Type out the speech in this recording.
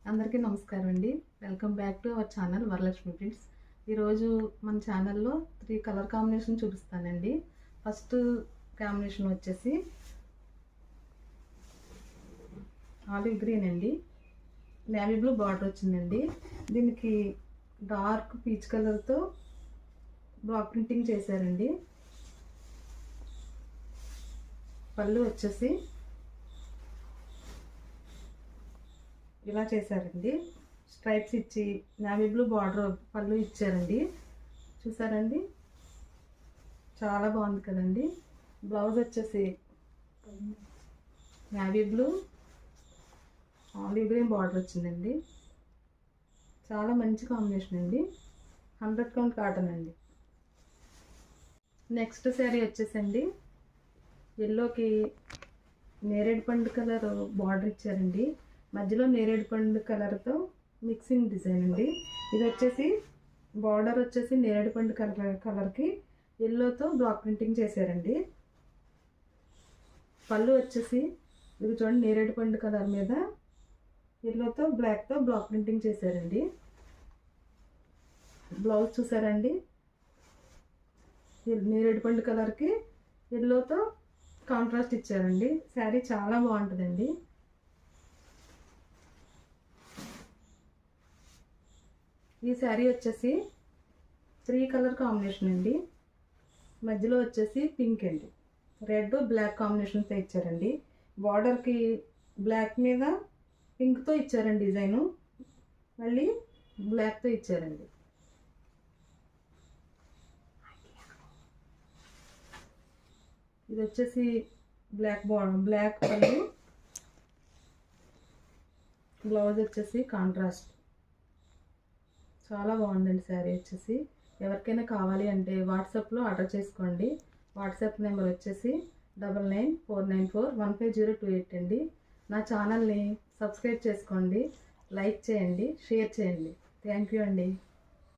అందరికీ నమస్కారం అండి. Welcome back to our channel Varalakshmi prints. ఈరోజు మన ఛానల్లో 3 కలర్ కాంబినేషన్ చూపిస్తానండి. ఫస్ట్ కాంబినేషన్ వచ్చేసి ఆలివ్ గ్రీన్ అండి, నేవీ బ్లూ బార్డర్ వచ్చిందండి. దీనికి డార్క్ పీచ్ కలర్తో బ్లాక్ ప్రింటింగ్ చేశారండి. పళ్ళు వచ్చేసి ఇలా చేశారండి. స్ట్రైప్స్ ఇచ్చి నేవీ బ్లూ బార్డర్ పళ్ళు ఇచ్చారండి. చూసారండి, చాలా బాగుంది కదండి. బ్లౌజ్ వచ్చేసి navy blue olive green border వచ్చిందండి. చాలా మంచి కాంబినేషన్ అండి. 100 కౌంట్ కాటన్ అండి. నెక్స్ట్ శారీ వచ్చేసండి ఎల్లోకి నేరేడు పండు కలర్ బార్డర్ ఇచ్చారండి. మధ్యలో నేరేడు పండు కలర్తో మిక్సింగ్ డిజైన్ అండి. ఇది వచ్చేసి బార్డర్ వచ్చేసి నేరేడు పండు కలర్కి ఎల్లోతో బ్లాక్ ప్రింటింగ్ చేశారండి. పళ్ళు వచ్చేసి ఇది చూడండి, నేరేడు పండు కలర్ మీద ఎల్లోతో బ్లాక్తో బ్లాక్ ప్రింటింగ్ చేశారండి. బ్లౌజ్ చూసారండి, నేరేడు పండు కలర్కి ఎల్లోతో కాంట్రాస్ట్ ఇచ్చారండి. శారీ చాలా బాగుంటుందండి. ఈ శారీ వచ్చేసి 3 కలర్ కాంబినేషన్ అండి. మధ్యలో వచ్చేసి పింక్ అండి, రెడ్ బ్లాక్ కాంబినేషన్తో ఇచ్చారండి. బార్డర్కి బ్లాక్ మీద పింక్తో ఇచ్చారండి డిజైను, మళ్ళీ బ్లాక్తో ఇచ్చారండి. ఇది వచ్చేసి బ్లాక్ బార్డర్, బ్లాక్ పళ్ళు, బ్లౌజ్ వచ్చేసి కాంట్రాస్ట్. చాలా బాగుందండి శారీ వచ్చేసి. ఎవరికైనా కావాలి అంటే వాట్సాప్లో ఆర్డర్ చేసుకోండి. వాట్సాప్ నెంబర్ వచ్చేసి 9949415028 అండి. నా ఛానల్ని సబ్స్క్రైబ్ చేసుకోండి, లైక్ చేయండి, షేర్ చేయండి. థ్యాంక్ యూ అండి.